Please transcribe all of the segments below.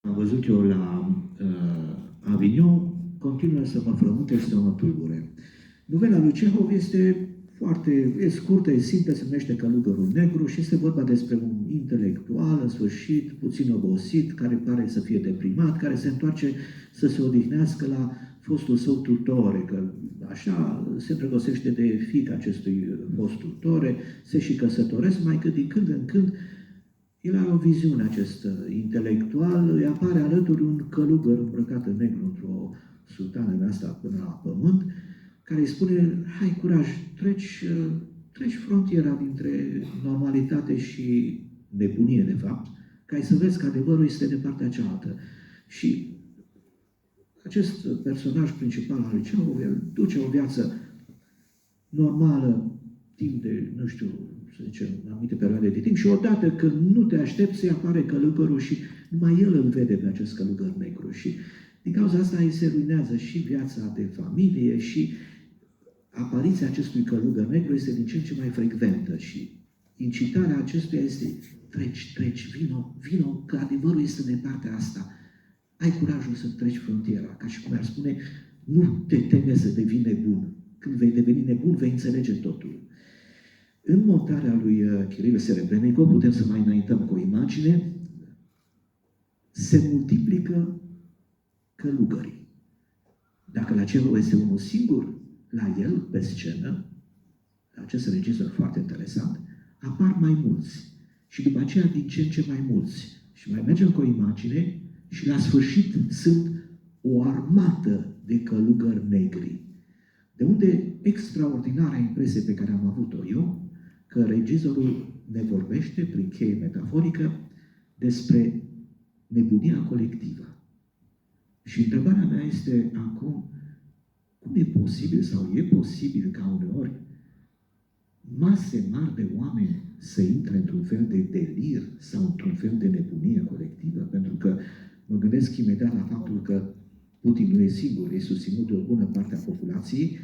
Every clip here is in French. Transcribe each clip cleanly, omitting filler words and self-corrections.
Am văzut eu la Avignon, continuă să mă frământe și să mă tulbure. Novela lui Cehov este foarte scurtă, e simplă, se numește Călugărul Negru și este vorba despre un intelectual, în sfârșit, puțin obosit, care pare să fie deprimat, care se întoarce să se odihnească la fostul său tutore, că așa se îndrăgostește de fiica acestui fost tutore, se și căsătoresc, mai că din când în când el are o viziune, acest intelectual, îi apare alături un călugăr îmbrăcat în negru într-o sultană de asta până la pământ, care îi spune, hai curaj, treci frontiera dintre normalitate și nebunie, de fapt, ca să vezi că adevărul este de partea cealaltă. Și acest personaj principal al lui Cehov, el duce o viață normală, timp de, nu știu, să zicem, anumite perioade de timp și odată când nu te aștepți, apare călugărul și numai el îl vede pe acest călugăr negru. Și din cauza asta îi se ruinează și viața de familie și apariția acestui călugăr negru este din ce în ce mai frecventă și incitarea acestuia este treci, vino, că adevărul este de partea asta. Ai curajul să treci frontiera, ca și cum ar spune, nu te teme să devii nebun. Când vei deveni nebun, vei înțelege totul. În montarea lui Kiril Serebrennikov, putem să mai înaintăm cu o imagine, se multiplică călugării. Dacă la Cehov este unul singur, la el, pe scenă, acest regizor foarte interesant, apar mai mulți. Și după aceea din ce în ce mai mulți. Și mai mergem cu o imagine și la sfârșit sunt o armată de călugări negri. De unde extraordinara impresie pe care am avut-o eu, că regizorul ne vorbește, prin cheie metaforică, despre nebunia colectivă. Și întrebarea mea este acum, cum e posibil sau e posibil ca uneori mase mari de oameni să intre într-un fel de delir sau într-un fel de nebunie colectivă? Pentru că mă gândesc imediat la faptul că Putin nu e singur, e susținut de o bună parte a populației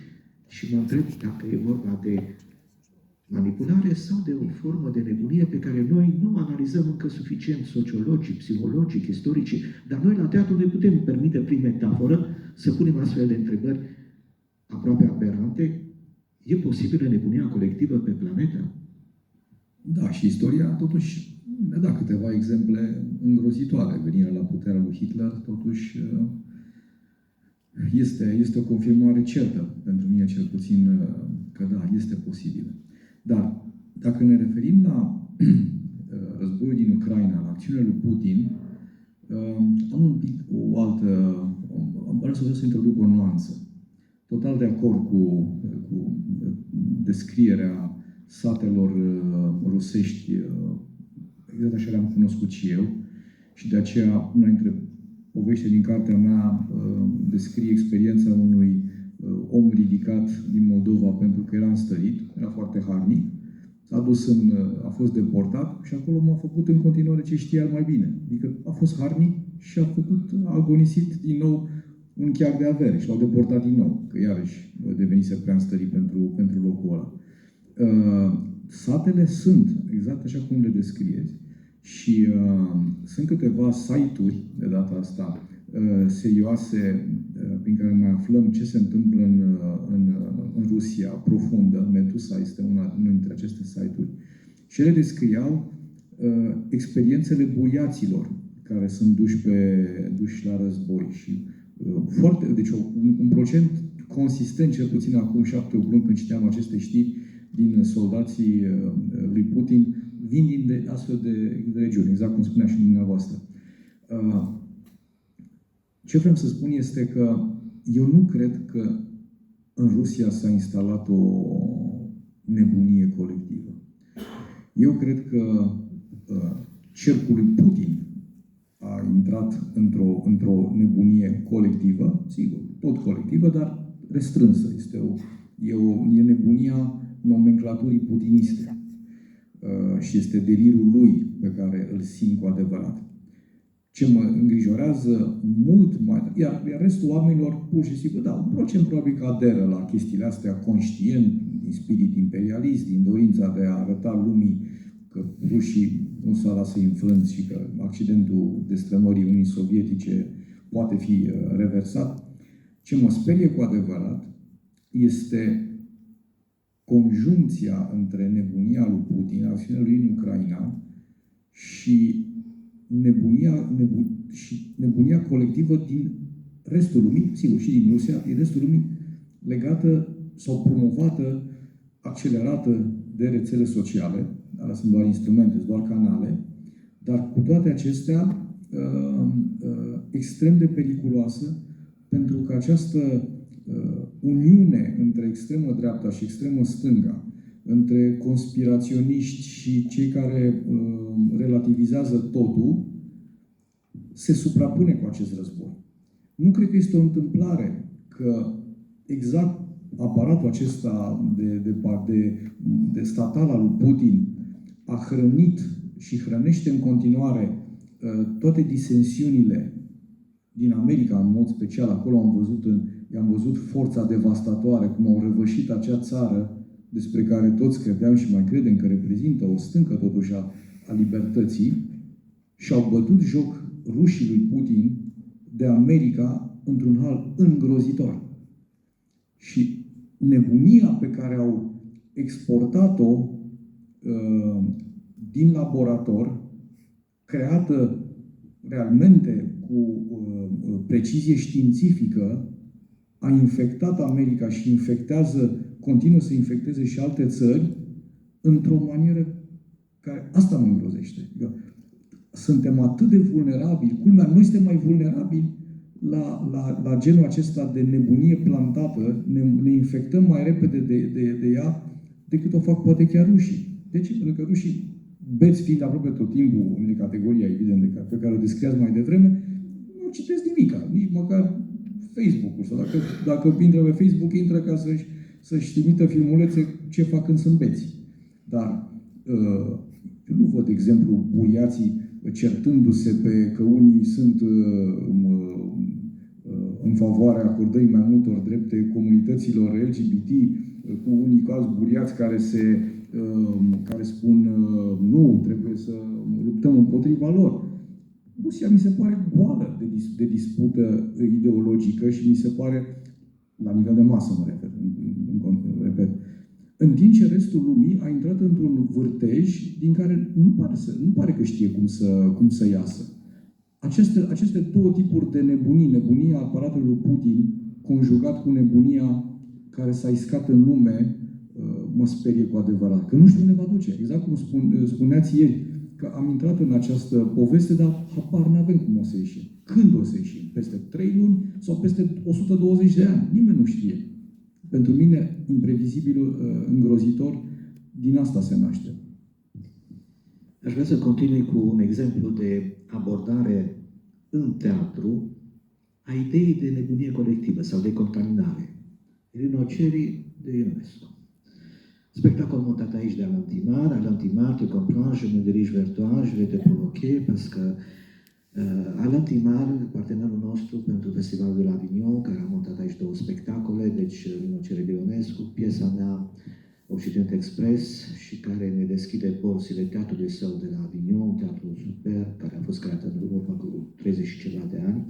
și mă întreb dacă e vorba de manipulare sau de o formă de nebunie pe care noi nu analizăm încă suficient sociologic, psihologic, istorici, dar noi la teatru ne putem permite prin metaforă să punem astfel de întrebări aproape aberante. E posibilă nebunia colectivă pe planetă? Da, și istoria totuși ne da câteva exemple îngrozitoare. Venirea la puterea lui Hitler, totuși, este o confirmare certă, pentru mine cel puțin, că da, este posibilă. Dar, dacă ne referim la războiul din Ucraina, la acțiunile lui Putin, am un pic o altă... Vreau să introduc o nuanță. Total de acord cu descrierea satelor rusești, exact așa le-am cunoscut și eu, și de aceea una dintre povești din cartea mea descrie experiența unui om ridicat din Moldova pentru că era înstărit, era foarte harnic, a fost deportat și acolo m-a făcut în continuare ce știa mai bine. Adică a fost harnic și a agonisit din nou un chiar de avere și l-au deportat din nou, că iarăși devenise prea înstărit pentru locul ăla. Satele sunt exact așa cum le descrieți și sunt câteva site-uri de data asta serioase prin care mai aflăm ce se întâmplă în Rusia profundă. Medusa este unul dintre aceste site-uri. Și ele descriau experiențele buriaților care sunt duși la război. Și deci un procent consistent, cel puțin acum 7-8 luni, când citeam aceste știri, din soldații lui Putin, vin din astfel de regiuni, exact cum spunea și dumneavoastră. Ce vreau să spun este că eu nu cred că în Rusia s-a instalat o nebunie colectivă. Eu cred că cercul lui Putin a intrat într-o nebunie colectivă, sigur, tot colectivă, dar restrânsă. E nebunia nomenclaturii putiniste. Și este delirul lui pe care îl simt cu adevărat. Ce mă îngrijorează mult mai... Iar restul oamenilor, pur și simplu, da, un procent probabil că aderă la chestiile astea conștient, din spirit imperialist, din dorința de a arăta lumii că rușii nu s-a lasă influenț și că accidentul destrămării Uniunii Sovietice poate fi reversat. Ce mă sperie cu adevărat este conjuncția între nebunia lui Putin, acțiunea lui în Ucraina și nebunia colectivă din restul lumii, sigur, și din Rusia, din restul lumii, legată sau promovată, accelerată de rețele sociale. Alea sunt doar instrumente, sunt doar canale, dar cu toate acestea extrem de periculoasă, pentru că această uniune între extremă dreapta și extremă stânga, între conspiraționiști și cei care relativizează totul, se suprapune cu acest război. Nu cred că este o întâmplare că exact aparatul acesta de statal al lui Putin a hrănit și hrănește în continuare toate disensiunile din America, în mod special. Acolo am văzut forța devastatoare, cum au răvășit acea țară despre care toți credeam și mai credem că reprezintă o stâncă totuși a libertății, și au bătut joc rușii lui Putin de America într-un hal îngrozitor. Și nebunia pe care au exportat-o din laborator, creată realmente cu precizie științifică, a infectat America și continuă să infecteze și alte țări într-o manieră care asta mă îngrozește. Suntem atât de vulnerabili, culmea, noi suntem mai vulnerabili la genul acesta de nebunie plantată, ne infectăm mai repede de ea decât o fac poate chiar rușii. De ce? Pentru că rușii, beți fiind aproape tot timpul în categoria, evident, pe care o descriați mai devreme, nu citesc nimica, nici măcar Facebook-ul. Sau dacă intră pe Facebook, intră ca să-și trimită filmulețe ce fac când sunt beți. Dar eu nu văd, de exemplu, buriații certându-se pe că unii sunt în favoarea acordării mai multor drepte comunităților LGBT, cu unii alți buriați care spun nu, trebuie să luptăm împotriva lor. Rusia mi se pare goală de dispută ideologică și mi se pare, la nivel de masă mă refer, repet, în timp ce restul lumii a intrat într-un vârtej din care nu pare că știe cum să iasă. Aceste două tipuri de nebunii, nebunia aparatului lui Putin, conjugat cu nebunia care s-a iscat în lume, mă sperie cu adevărat. Că nu știu unde va duce. Exact cum spuneați ieri, că am intrat în această poveste, dar habar n-avem cum o să ieșim. Când o să ieșim? Peste 3 luni sau peste 120 de ani? Nimeni nu știe. Pentru mine, imprevizibilul, îngrozitor, din asta se naște. Aș vrea să continui cu un exemplu de abordare în teatru a ideii de nebunie colectivă sau de contaminare. Rinocerii de Ionescu. Spectacol montat aici de Alain Timar, tu comprends, je me dirige vers toi, je vais te provoquer, parce que Alain Timar, partenerul nostru pentru Festivalul de la Avignon, care a montat aici 2 spectacole, deci Rinocerii de Ionescu, piesa mea Occident Express, și care ne deschide porțile teatrului său de la Avignon, un teatru super, care a fost creat în urmă cu 30 și ceva de ani.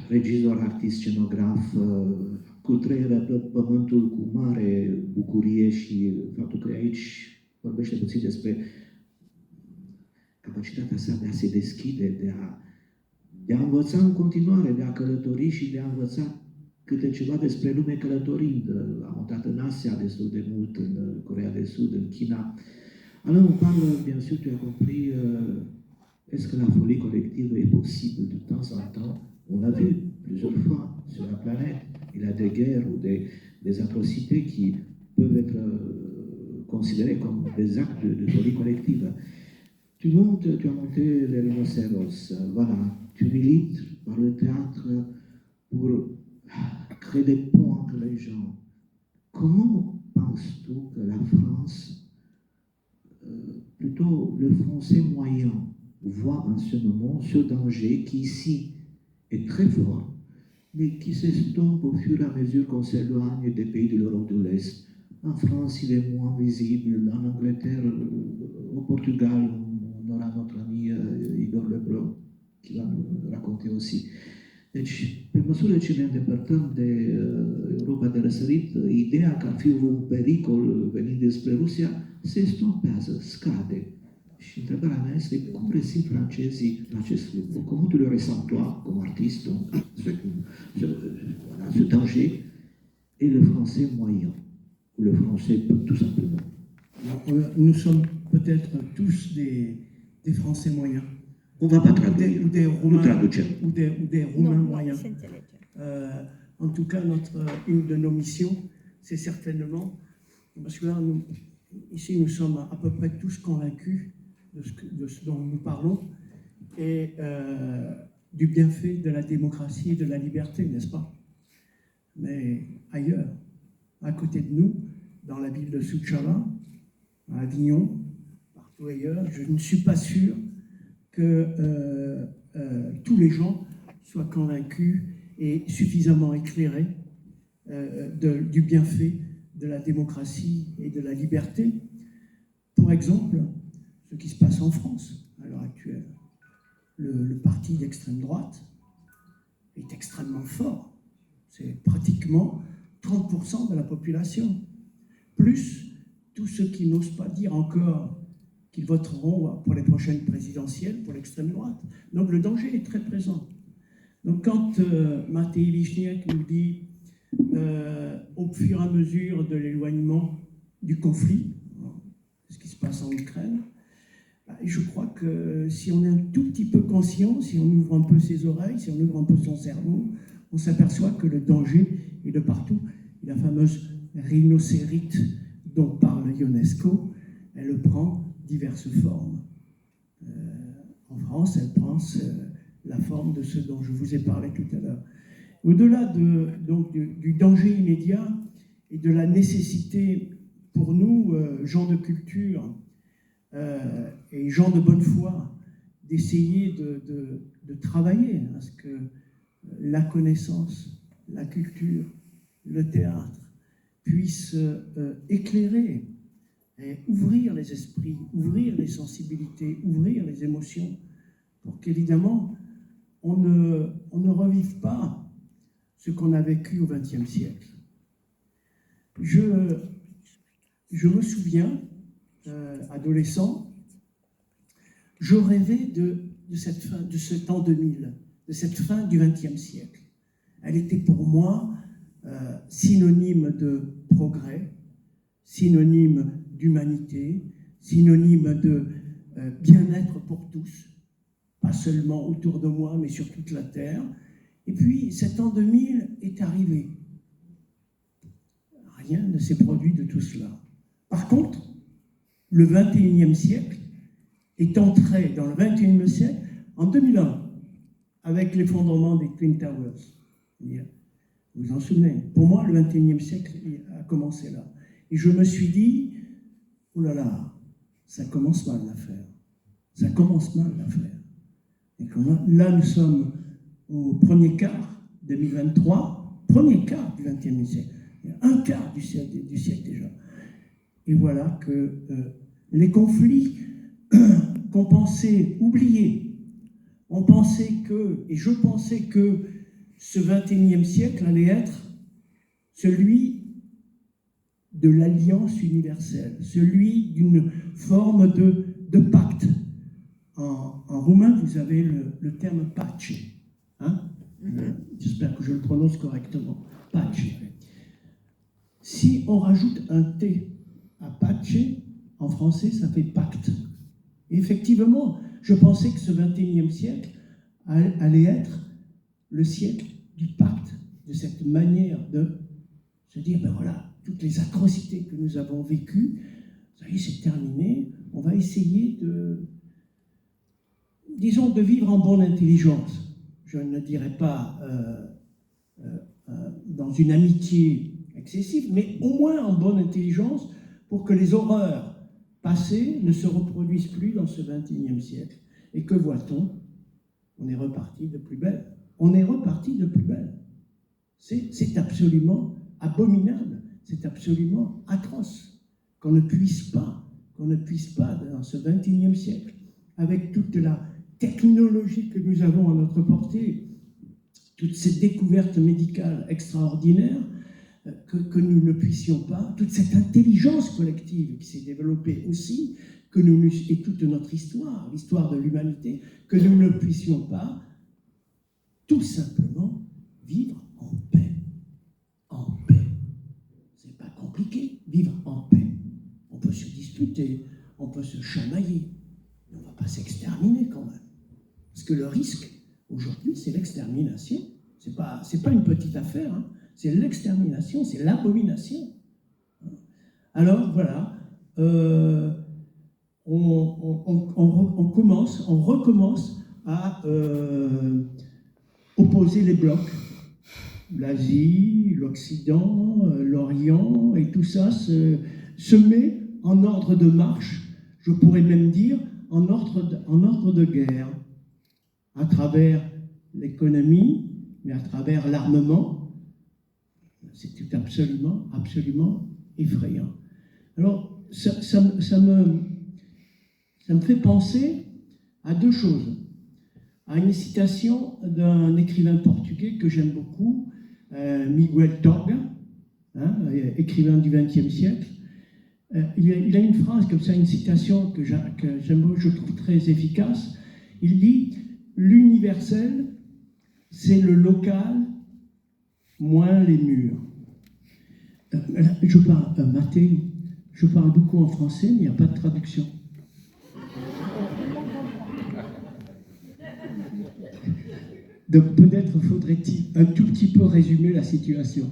Regizor, artist, scenograf, cutreieră pământul cu mare bucurie și faptul că aici vorbește puțin despre capacitatea sa de a se deschide, de a învăța în continuare, de a călători și de a învăța câte ceva despre lume călătorind. Am montat în Asia destul de mult, în Coreea de Sud, în China. Alors on parle, bien sûr, tu as compris, est-ce que la folie collective est possible de temps en temps? On l'a vu plusieurs fois sur la planète. Il y a des guerres ou des atrocités qui peuvent être considérées comme des actes de folie collective. Tu as monté les rhinocéros, voilà. Tu milites par le théâtre pour créer des ponts entre les gens. Comment penses-tu que la France, plutôt le français moyen, voit en ce moment ce danger qui ici est très fort, mais qui s'estompe au fur et à mesure qu'on s'éloigne des pays de l'Europe de l'Est, En France, il est moins visible. En Angleterre, au Portugal, on aura notre ami Igor Lebrun qui va nous raconter aussi. Deci, pe măsură ce ne îndepărtăm de Europa de răsărit, ideea că ar fi un pericol venind despre Rusia se estompează, scade. Și întrebarea mea este cum resimt francezii acest lucru? Comment tu le ressens toi, comme artiste, donc, ce danger, et le français moyen, ou le français tout simplement? Nous sommes peut-être tous des Français moyens. On va pas traduire, Ou des nu Roumains, traducem. ou des Roumains moyens. En tout cas, une de nos missions, c'est certainement, parce que là, ici, nous sommes à peu près tous convaincus de ce dont nous parlons, et du bienfait de la démocratie et de la liberté, n'est-ce pas? Mais ailleurs, à côté de nous, dans la ville de Suceava, à Avignon, partout ailleurs, je ne suis pas sûr que tous les gens soient convaincus et suffisamment éclairés du bienfait de la démocratie et de la liberté. Pour exemple, ce qui se passe en France à l'heure actuelle. Le parti d'extrême droite est extrêmement fort. C'est pratiquement 30% de la population, plus tous ceux qui n'osent pas dire encore qu'ils voteront pour les prochaines présidentielles pour l'extrême droite. Donc le danger est très présent. Donc quand Matei Wiśniewski nous dit au fur et à mesure de l'éloignement du conflit, ce qui se passe en Ukraine, je crois que si on est un tout petit peu conscient, si on ouvre un peu ses oreilles, si on ouvre un peu son cerveau, on s'aperçoit que le danger est de partout. Et la fameuse rhinocérite dont parle Ionesco, elle prend diverses formes. En France, elle prend la forme de ce dont je vous ai parlé tout à l'heure. Au-delà du danger immédiat et de la nécessité pour nous, gens de culture et gens de bonne foi, d'essayer de travailler à ce que la connaissance, la culture, le théâtre puissent éclairer et ouvrir les esprits, ouvrir les sensibilités, ouvrir les émotions, pour qu'évidemment, on ne revive pas ce qu'on a vécu au XXe siècle. Je me souviens, adolescent, je rêvais de cet an 2000, de cette fin du XXe siècle. Elle était pour moi synonyme de progrès, synonyme d'humanité, synonyme de bien-être pour tous, pas seulement autour de moi, mais sur toute la Terre. Et puis, cet an 2000 est arrivé. Rien ne s'est produit de tout cela. Par contre, le XXIe siècle est entré dans le XXIe siècle en 2001, avec l'effondrement des Twin Towers. Vous vous en souvenez? Pour moi, le XXIe siècle a commencé là. Et je me suis dit, oh là là, ça commence mal l'affaire. Ça commence mal l'affaire. Et là, nous sommes au premier quart 2023, premier quart du XXIe siècle, un quart du siècle déjà. Et voilà que les conflits qu'on pensait oubliés, on pensait que, et je pensais que ce XXIe siècle allait être celui de l'alliance universelle, celui d'une forme de pacte. En roumain, vous avez le terme pace. Hein? J'espère que je le prononce correctement. Pace. Si on rajoute un T à pace, en français, ça fait pacte. Et effectivement, je pensais que ce XXIe siècle allait être le siècle du pacte, de cette manière de se dire, ben voilà, toutes les atrocités que nous avons vécues, ça y est, c'est terminé, on va essayer disons, de vivre en bonne intelligence. Je ne dirais pas dans une amitié excessive, mais au moins en bonne intelligence pour que les horreurs passées ne se reproduisent plus dans ce XXIe siècle. Et que voit-on? On est reparti de plus belle. On est reparti de plus belle. C'est absolument abominable. c'est absolument atroce qu'on ne puisse pas, dans ce XXIe siècle, avec toute la technologie que nous avons à notre portée, toutes ces découvertes médicales extraordinaires, que nous ne puissions pas, toute cette intelligence collective qui s'est développée aussi, et toute notre histoire, l'histoire de l'humanité, que nous ne puissions pas tout simplement vivre en paix. En paix. C'est pas compliqué, vivre en paix. On peut se disputer, on peut se chamailler, mais on ne va pas s'exterminer quand même. Parce que le risque, aujourd'hui, c'est l'extermination. C'est pas une petite affaire, hein. C'est l'extermination, c'est l'abomination. Alors, voilà, on recommence à opposer les blocs. L'Asie, l'Occident, l'Orient, et tout ça se met en ordre de marche, je pourrais même dire en ordre de guerre, à travers l'économie, mais à travers l'armement. C'est absolument, absolument effrayant. Alors, ça me fait penser à deux choses. À une citation d'un écrivain portugais que j'aime beaucoup, Miguel Torga, hein, écrivain du XXe siècle. Il a une phrase comme ça, une citation que je trouve très efficace. Il dit « L'universel, c'est le local moins les murs ». Je parle, Mattei, je parle beaucoup en français, mais il n'y a pas de traduction. Donc peut-être faudrait-il un tout petit peu résumer la situation.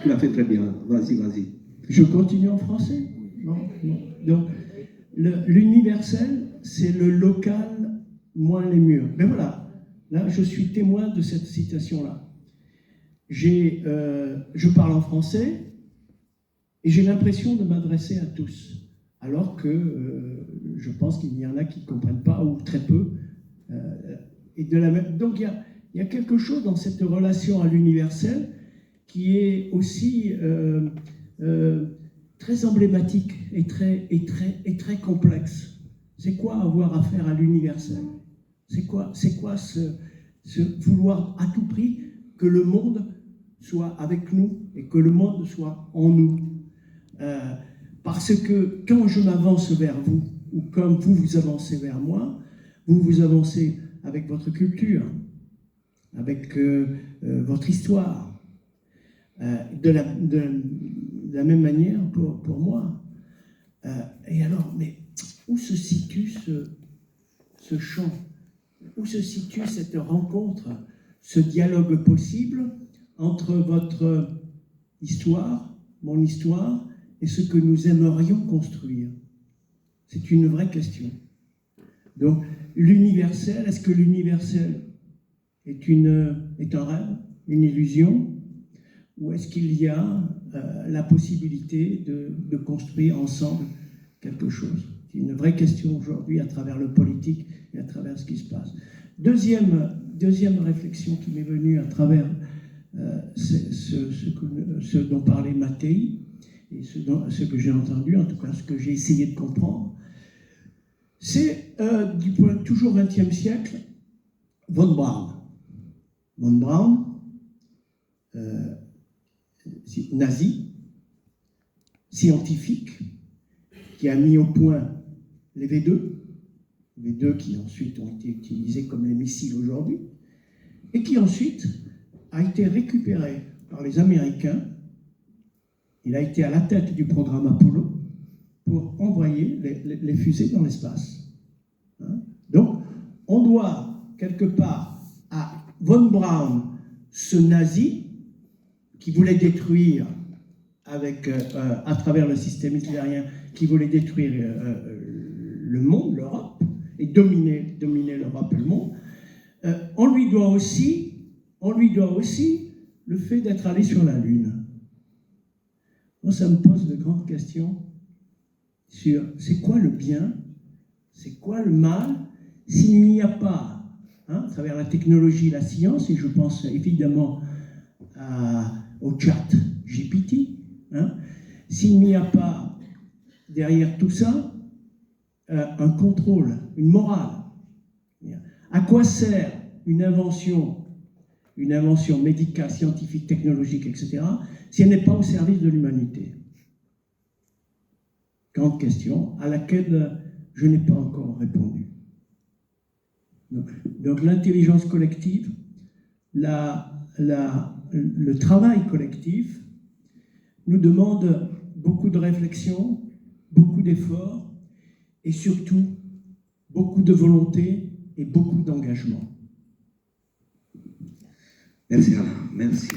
Tu l'as fait très bien, vas-y. Je continue en français? Non. Donc, l'universel, c'est le local moins les murs. Mais voilà, là, je suis témoin de cette citation-là. Je parle en français et j'ai l'impression de m'adresser à tous, alors que je pense qu'il y en a qui ne comprennent pas, ou très peu. Donc il y a quelque chose dans cette relation à l'universel qui est aussi très emblématique et très complexe. C'est quoi avoir affaire à l'universel? C'est quoi ce vouloir à tout prix que le monde soit avec nous et que le monde soit en nous? Parce que quand je m'avance vers vous, ou comme vous avancez vers moi, vous avancez avec votre culture, avec votre histoire, de la même manière pour moi. Et alors, mais où se situe ce champ? Où se situe cette rencontre, ce dialogue possible entre votre histoire, mon histoire, et ce que nous aimerions construire? C'est une vraie question. Donc, l'universel, est-ce que l'universel est un rêve, une illusion, ou est-ce qu'il y a la possibilité de construire ensemble quelque chose? C'est une vraie question aujourd'hui à travers le politique et à travers ce qui se passe. Deuxième réflexion qui m'est venue à travers ce dont parlait Mattei, et ce que j'ai entendu, en tout cas ce que j'ai essayé de comprendre, c'est du point toujours XXe siècle, von Braun. Von Braun, nazi, scientifique, qui a mis au point les V2 qui ensuite ont été utilisés comme les missiles aujourd'hui, et qui ensuite a été récupéré par les Américains. Il a été à la tête du programme Apollo pour envoyer les fusées dans l'espace. Hein? Donc, on doit quelque part à von Braun, ce nazi qui voulait détruire à travers le système hitlérien, qui voulait détruire le monde, l'Europe, et dominer l'Europe et le monde. On lui doit aussi le fait d'être allé sur la Lune. Moi, ça me pose de grandes questions sur c'est quoi le bien, c'est quoi le mal, s'il n'y a pas, à travers la technologie, la science, et je pense évidemment au chat GPT, hein, s'il n'y a pas derrière tout ça un contrôle, une morale. À quoi sert une invention médicale, scientifique, technologique, etc., si elle n'est pas au service de l'humanité? Grande question à laquelle je n'ai pas encore répondu. Donc l'intelligence collective, le travail collectif nous demande beaucoup de réflexion, beaucoup d'efforts et surtout beaucoup de volonté et beaucoup d'engagement. Merci Alain, merci.